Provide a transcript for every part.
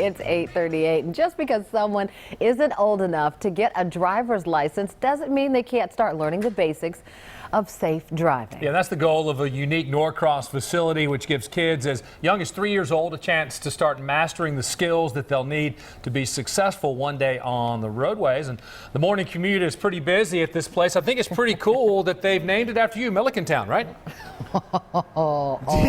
It's 8:38. And just because someone isn't old enough to get a driver's license doesn't mean they can't start learning the basics of safe driving. Yeah, that's the goal of a unique Norcross facility, which gives kids as young as 3 years old a chance to start mastering the skills that they'll need to be successful one day on the roadways. And the morning commute is pretty busy at this place. I think it's pretty cool that they've named it after you, Milliken Town, right?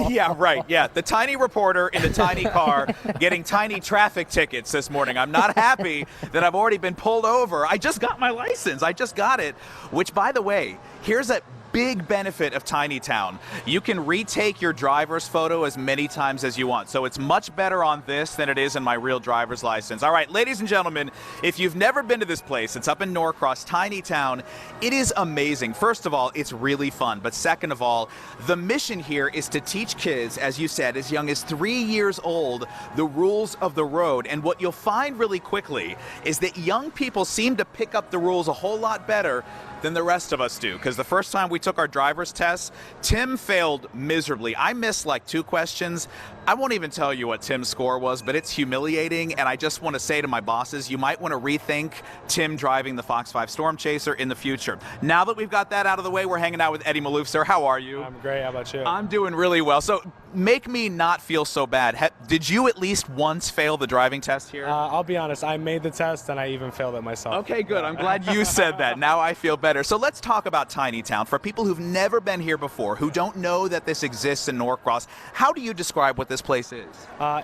Yeah, right. Yeah, the tiny reporter in the tiny car getting tiny traffic tickets this morning. I'm not happy that I've already been pulled over. I just got my license. I just got it, which, by the way, here's a big benefit of Tiny Towne. You can retake your driver's photo as many times as you want. So it's much better on this than it is in my real driver's license. All right, ladies and gentlemen, if you've never been to this place, it's up in Norcross, Tiny Towne. It is amazing. First of all, it's really fun. But second of all, the mission here is to teach kids, as you said, as young as 3 years old, the rules of the road. And what you'll find really quickly is that young people seem to pick up the rules a whole lot better than the rest of us do, because the first time we took our driver's test, Tim failed miserably. I missed like 2 questions. I won't even tell you what Tim's score was, but it's humiliating, and I just want to say to my bosses, you might want to rethink Tim driving the Fox 5 Storm Chaser in the future. Now that we've got that out of the way, we're hanging out with Eddie Malouf. Sir, how are you? I'm great. How about you? I'm doing really well. So make me not feel so bad. Did you at least once fail the driving test here? I'll be honest. I made the test, and I even failed it myself. Okay, good. I'm glad you said that. Now I feel better. So let's talk about Tiny Towne. For people who've never been here before, who don't know that this exists in Norcross, how do you describe what this place is?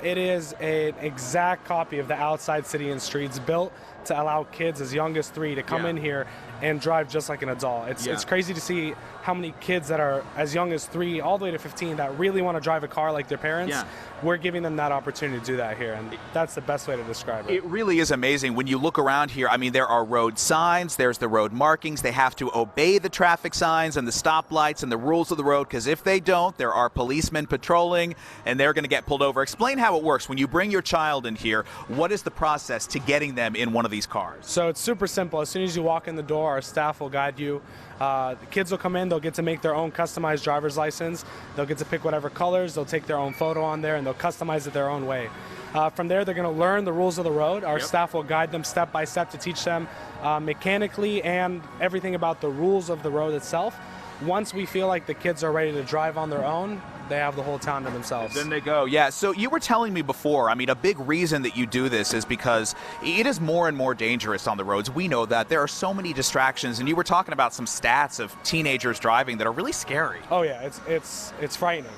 It is an exact copy of the outside city and streets, built to allow kids as young as 3 to come in here and drive just like an adult. It's crazy to see how many kids that are as young as 3 all the way to 15 that really want to drive a car like their parents. We're giving them that opportunity to do that here, and that's the best way to describe it. It really is amazing. When you look around here, I mean, there are road signs, there's the road markings. They have to obey the traffic signs and the stoplights and the rules of the road, because if they don't, there are policemen patrolling and they're going to get pulled over. Explain how it works. When you bring your child in here, what is the process to getting them in one of these cars? So it's super simple. As soon as you walk in the door, our staff will guide you. The kids will come in, they'll get to make their own customized driver's license. They'll get to pick whatever colors, they'll take their own photo on there, and they'll customize it their own way. From there, they're going to learn the rules of the road. Our staff will guide them step by step to teach them mechanically and everything about the rules of the road itself. Once we feel like the kids are ready to drive on their own, they have the whole town to themselves. Then they go. Yeah, so you were telling me before, I mean, a big reason that you do this is because it is more and more dangerous on the roads. We know that. There are so many distractions, and you were talking about some stats of teenagers driving that are really scary. Oh yeah, it's frightening.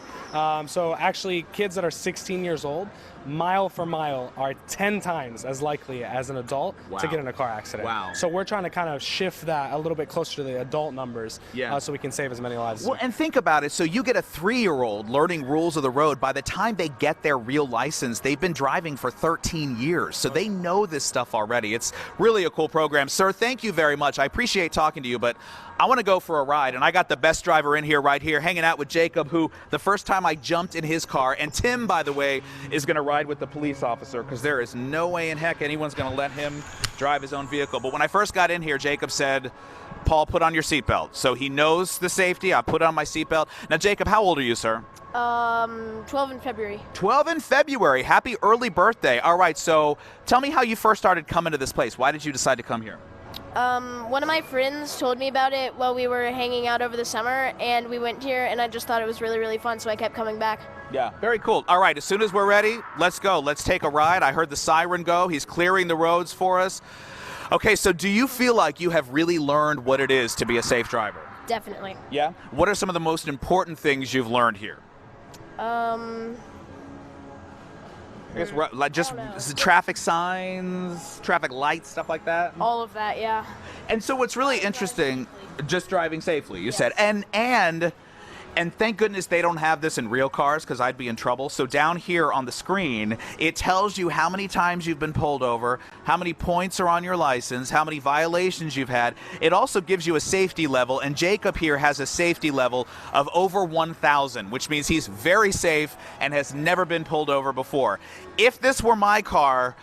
So actually, kids that are 16 years old, mile for mile, are 10 times as likely as an adult to get in a car accident. So we're trying to kind of shift that a little bit closer to the adult numbers so we can save as many lives as we can. And think about it. So you get a 3-year-old learning rules of the road. By the time they get their real license, they've been driving for 13 years. So they know this stuff already. It's really a cool program. Sir, thank you very much. I appreciate talking to you, but I want to go for a ride, and I got the best driver in here right here, hanging out with Jacob, who the first time I jumped in his car, and Tim, by the way, is going to ride with the police officer, because there is no way in heck anyone's going to let him drive his own vehicle. But when I first got in here, Jacob said, Paul, put on your seatbelt. So he knows the safety. I put on my seatbelt. Now, Jacob, how old are you, sir? 12 in February. 12 in February. Happy early birthday. All right, so tell me how you first started coming to this place. Why did you decide to come here? One of my friends told me about it while we were hanging out over the summer, and we went here, and I just thought it was really, really fun, so I kept coming back. Yeah, very cool. All right, as soon as we're ready, let's go. Let's take a ride. I heard the siren go. He's clearing the roads for us. Okay, so do you feel like you have really learned what it is to be a safe driver? Definitely. Yeah? What are some of the most important things you've learned here? I guess like just traffic signs, traffic lights, stuff like that? All of that, yeah. And so what's really interesting, just driving safely, you said. And thank goodness they don't have this in real cars, because I'd be in trouble. So down here on the screen, it tells you how many times you've been pulled over, how many points are on your license, how many violations you've had. It also gives you a safety level, and Jacob here has a safety level of over 1,000, which means he's very safe and has never been pulled over before. If this were my car,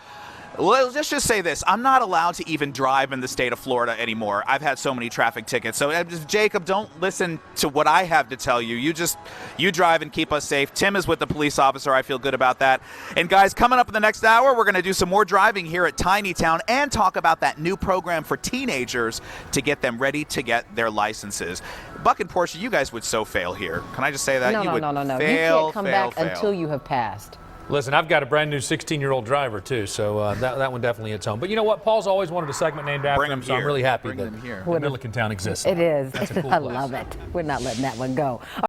Well, let's just say this. I'm not allowed to even drive in the state of Florida anymore. I've had so many traffic tickets. So, Jacob, don't listen to what I have to tell you. You drive and keep us safe. Tim is with the police officer. I feel good about that. And, guys, coming up in the next hour, we're going to do some more driving here at Tiny Towne and talk about that new program for teenagers to get them ready to get their licenses. Buck and Portia, you guys would so fail here. Can I just say that? No. You would You fail, can't come fail, back fail. until you have passed. Listen, I've got a brand new 16-year-old driver, too, so that one definitely hits home. But you know what? Paul's always wanted a segment named after Bring him, him so I'm here. really happy Bring that him here. Milliken Town exists. It is. That's a cool I place. love it. We're not letting that one go.